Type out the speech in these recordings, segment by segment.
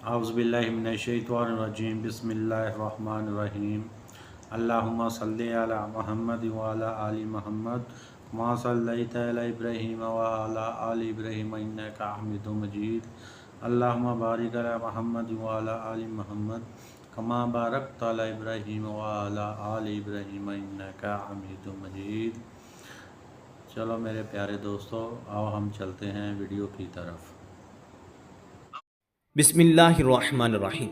औज़ुबिल्लाहिमिनश्शैतानिर्रजीम बिस्मिल्लाहिर्रहमानिर्रहीम अल्लाहुम्मा सल्लि अला मुहम्मद व अला आलि मुहम्मद कमा सल्लैता अला इब्राहीम व अला आलि इब्राहीम इन्नका हमीदुम मजीद अल्लाहुम्मा बारिक अला मुहम्मद व अला आलि मुहम्मद कमा बारकता अला इब्राहीम व अला आलि इब्राहीम इन्नका हमीदुम मजीद। चलो मेरे प्यारे दोस्तों, आओ हम चलते हैं वीडियो की तरफ। बिस्मिल्लाहिर्रहमानिर्रहीम।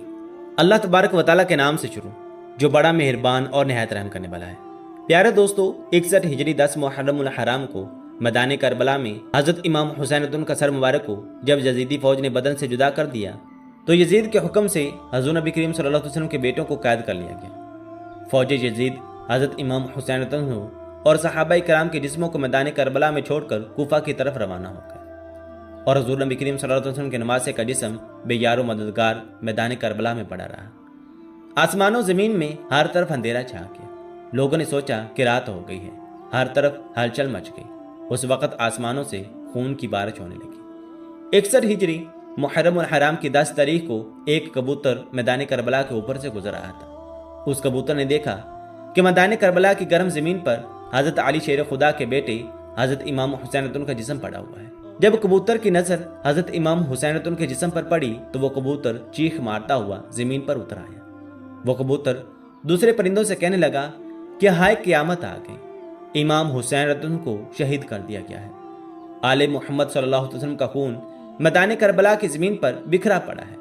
अल्लाह तबारक व तआला के नाम से शुरू, जो बड़ा मेहरबान और नहायत रहम करने वाला है। प्यारे दोस्तों, 61 हिजरी 10 मुहर्रमुल हराम को मैदान करबला में हज़रत इमाम हुसैन का सर मुबारक को जब यजीदी फौज ने बदन से जुदा कर दिया तो यजीद के हुक्म से हज़ूर नबी करीम सल्लल्लाहु अलैहि वसल्लम के बेटों को कैद कर लिया गया। फौज यजीद हज़रत इमाम हुसैन और सहाबा कराम के जिस्मों को मैदान करबला में छोड़कर कूफा की तरफ रवाना हो गए और हज़ूर नबी करीम सल्लल्लाहु अलैहि वसल्लम के नवासे का जिस्म बेयारो मददगार मैदान करबला में पड़ा रहा। आसमानों ज़मीन में हर तरफ अंधेरा छा गया। लोगों ने सोचा कि रात हो गई है। हर तरफ हलचल मच गई। उस वक़्त आसमानों से खून की बारिश होने लगी। 61 हिजरी मुहर्रम हराम की 10 तारीख को एक कबूतर मैदान करबला के ऊपर से गुजर रहा था। उस कबूतर ने देखा कि मैदान करबला की गर्म ज़मीन पर हज़रत अली शेर खुदा के बेटे हज़रत इमाम हुसैन का जिस्म पड़ा हुआ है। जब कबूतर की नजर हजरत इमाम हुसैन के जिस्म पर पड़ी तो वो कबूतर चीख मारता हुआ जमीन पर उतर आया। वो कबूतर दूसरे परिंदों से कहने लगा कि हाय क़यामत आ गई, इमाम हुसैन को शहीद कर दिया गया है। आले मोहम्मद सल्लल्लाहु अलैहि वसल्लम का खून मैदान करबला की जमीन पर बिखरा पड़ा है।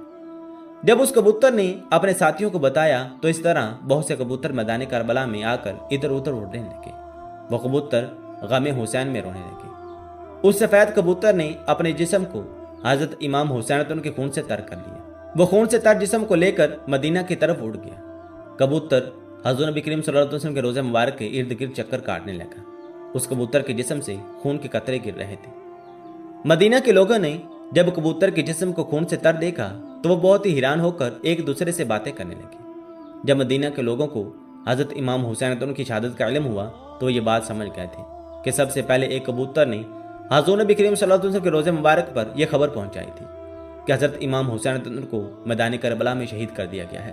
जब उस कबूतर ने अपने साथियों को बताया तो इस तरह बहुत से कबूतर मैदान करबला में आकर इधर उधर उड़ने लगे। वो कबूतर गम हुसैन में रोने लगे। उस सफेद कबूतर ने अपने जिस्म को हजरत इमाम हुसैन के खून से तर कर लिया। वो खून से तर जिस्म को लेकर मदीना की तरफ उड़ गया। कबूतर हज़रत नबी करीम सल्लल्लाहु अलैहि वसल्लम के रोज़े मुबारक के इर्द गिर्द चक्कर काटने लगा। उस कबूतर के जिस्म से खून के कतरे गिर रहे थे। मदीना के लोगों ने जब कबूतर के जिस्म को खून से तर देखा तो वो बहुत ही हैरान होकर एक दूसरे से बातें करने लगे। जब मदीना के लोगों को हजरत इमाम हुसैन की शहादत का इल्म हुआ तो ये बात समझ गए थे कि सबसे पहले एक कबूतर ने हज़रत नबी करीम सल्लल्लाहु अलैहि वसल्लम के रोज़े मुबारक पर यह खबर पहुंचाई थी कि हज़रत इमाम हुसैन को मैदान करबला में शहीद कर दिया गया है।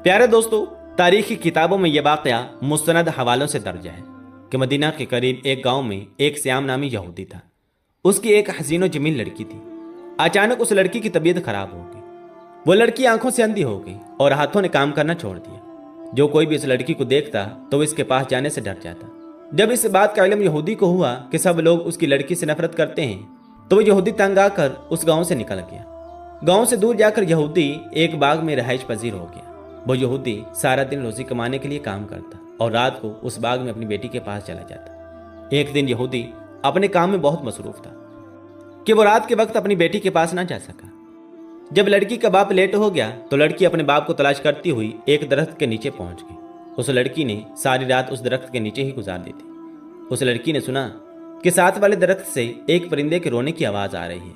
प्यारे दोस्तों, तारीखी किताबों में यह वाक़या मुस्तनद हवालों से दर्ज है कि मदीना के करीब एक गांव में एक श्याम नामी यहूदी था। उसकी एक हसीन व जमील लड़की थी। अचानक उस लड़की की तबीयत खराब हो गई। वो लड़की आंखों से अंधी हो गई और हाथों ने काम करना छोड़ दिया। जो कोई भी इस लड़की को देखता तो इसके पास जाने से डर जाता। जब इस बात का इल्म यहूदी को हुआ कि सब लोग उसकी लड़की से नफरत करते हैं तो वो यहूदी तंग आकर उस गांव से निकल गया। गांव से दूर जाकर यहूदी एक बाग में रहाइश पजीर हो गया। वो यहूदी सारा दिन रोजी कमाने के लिए काम करता और रात को उस बाग में अपनी बेटी के पास चला जाता। एक दिन यहूदी अपने काम में बहुत मसरूफ था कि वो रात के वक्त अपनी बेटी के पास ना जा सका। जब लड़की का बाप लेट हो गया तो लड़की अपने बाप को तलाश करती हुई एक दरख्त के नीचे पहुंच गई। उस लड़की ने सारी रात उस दरख्त के नीचे ही गुजार दी थी। उस लड़की ने सुना कि साथ वाले दरख्त से एक परिंदे के रोने की आवाज आ रही है।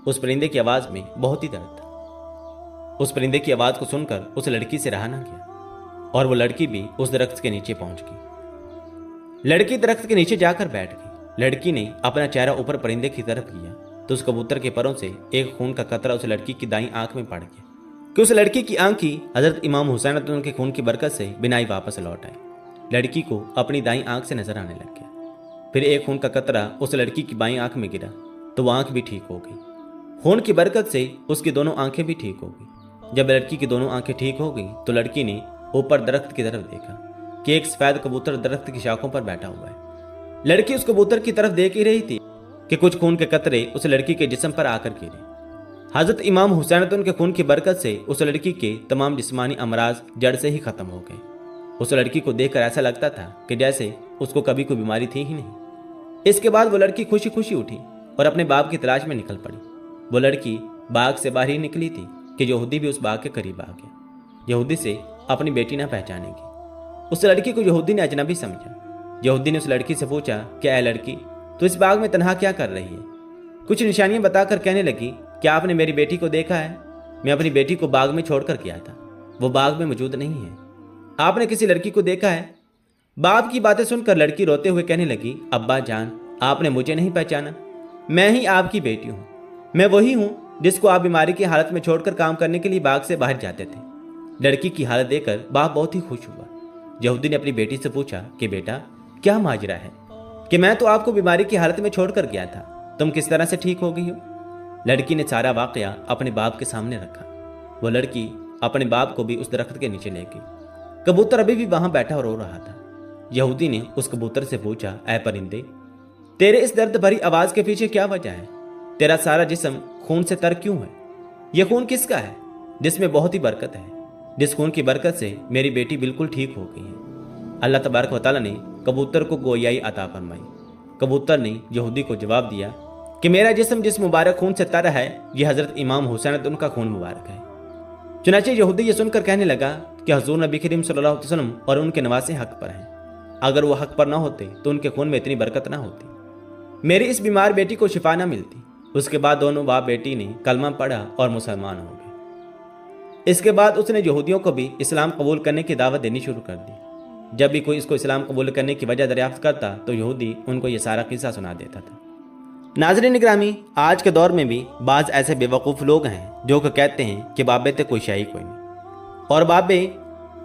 उस परिंदे की आवाज में बहुत ही दर्द था। उस परिंदे की आवाज को सुनकर उस लड़की से रहा ना गया और वो लड़की भी उस दरख्त के नीचे पहुंच गई। लड़की दरख्त के नीचे जाकर बैठ गई। लड़की ने अपना चेहरा ऊपर परिंदे की तरफ किया तो उस कबूतर के परों से एक खून का कतरा उस लड़की की दाईं आंख में पड़ गया कि उस लड़की की आंख की हजरत इमाम हुसैन के खून की बरकत से बिनाई वापस लौट आई। लड़की को अपनी दाईं आंख से नजर आने लग गया। फिर एक खून का कतरा उस लड़की की बाईं आंख में गिरा तो वो आंख भी ठीक हो गई। खून की बरकत से उसकी दोनों आंखें भी ठीक हो गई। जब लड़की की दोनों आंखें ठीक हो गई तो लड़की ने ऊपर दरख्त की तरफ देखा कि एक सफेद कबूतर दरख्त की शाखों पर बैठा हुआ है। लड़की उस कबूतर की तरफ देख ही रही थी कि कुछ खून के कतरे उस लड़की के जिस्म पर आकर गिरे। हजरत इमाम हुसैन के खून की बरकत से उस लड़की के तमाम जिस्मानी अमराज जड़ से ही खत्म हो गए। उस लड़की को देखकर ऐसा लगता था कि जैसे उसको कभी कोई बीमारी थी ही नहीं। इसके बाद वो लड़की खुशी खुशी उठी और अपने बाप की तलाश में निकल पड़ी। वो लड़की बाग से बाहर ही निकली थी कि यहूदी भी उस बाग के करीब आ गया। यहूदी से अपनी बेटी ना पहचानेगी। उस लड़की को यहूदी ने अजनबी समझा। यहूदी ने उस लड़की से पूछा, क्या लड़की तो इस बाग में तन्हा क्या कर रही है? कुछ निशानियां बताकर कहने लगी, क्या आपने मेरी बेटी को देखा है? मैं अपनी बेटी को बाग में छोड़कर गया था। वो बाग में मौजूद नहीं है। आपने किसी लड़की को देखा है? बाप की बातें सुनकर लड़की रोते हुए कहने लगी, अब्बा जान, आपने मुझे नहीं पहचाना। मैं ही आपकी बेटी हूँ। मैं वही हूँ जिस को आप बीमारी की हालत में छोड़कर काम करने के लिए बाग से बाहर जाते थे। लड़की की हालत देखकर बाप बहुत ही खुश हुआ। यहूदी ने अपनी बेटी से पूछा कि बेटा, क्या माजरा है कि मैं तो आपको बीमारी की हालत में छोड़कर गया था, तुम किस तरह से ठीक हो गई हो? लड़की ने सारा वाकया अपने बाप के सामने रखा। वो लड़की अपने बाप को भी उस दरख्त के नीचे ले गई। कबूतर अभी भी वहां बैठा और रो रहा था। यहूदी ने उस कबूतर से पूछा, ऐ परिंदे, तेरे इस दर्द भरी आवाज के पीछे क्या वजह है? तेरा सारा जिस्म खून से तर क्यों है? यह खून किसका है जिसमें बहुत ही बरकत है, जिस खून की बरकत से मेरी बेटी बिल्कुल ठीक हो गई है? अल्लाह तबारक व तआला ने कबूतर को गोयाई अता फरमाई। कबूतर ने यहूदी को जवाब दिया कि मेरा जिस्म जिस मुबारक खून से तर है, यह हजरत इमाम हुसैन उनका खून मुबारक है। चुनाचे यहूदी ये सुनकर कहने लगा कि हुजूर नबी करीम सल्लल्लाहु अलैहि वसल्लम और उनके नवासे हक पर हैं। अगर वो हक पर ना होते तो उनके खून में इतनी बरकत ना होती, मेरी इस बीमार बेटी को शिफा ना मिलती। उसके बाद दोनों बाप बेटी ने कलमा पढ़ा और मुसलमान हो गए। इसके बाद उसने यहूदियों को भी इस्लाम कबूल करने की दावत देनी शुरू कर दी। जब भी कोई इसको इस्लाम कबूल करने की वजह दरियाफ्त करता तो यहूदी उनको ये सारा किस्सा सुना देता था। नाज़रीन ग्रामी, आज के दौर में भी बाज़ ऐसे बेवकूफ़ लोग हैं जो कि कहते हैं कि बाबे ते कोई शाही कोई नहीं, और बाबे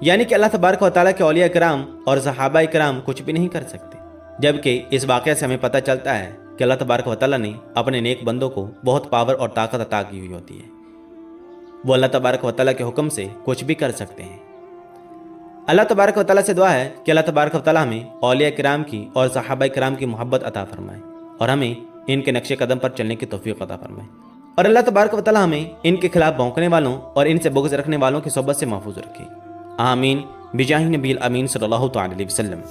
यानी कि अल्लाह तबारक व तआला के औलिया कराम और सहाबा कराम कुछ भी नहीं कर सकते। जबकि इस वाक़या से हमें पता चलता है कि अल्लाह तबारक व तआला ने अपने नेक बंदों को बहुत पावर और ताकत अता की हुई होती है। वो अल्लाह तबारक व तआला के हुक्म से कुछ भी कर सकते हैं। अल्लाह तबारक व तआला से दुआ है कि अल्लाह तबारक व तआला हमें औलिया किराम की और सहाबा किराम की मोहब्बत अता फरमाए और हमें इनके नक्शे कदम पर चलने की तौफीक अता फरमाए, और अल्लाह तबारक व तआला हमें इनके खिलाफ भौंकने वालों और इनसे बुग़्ज़ रखने वालों की सोबत से महफूज रखे। आमीन बिजाहि नबील अमीन सल्लल्लाहु अलैहि वसल्लम।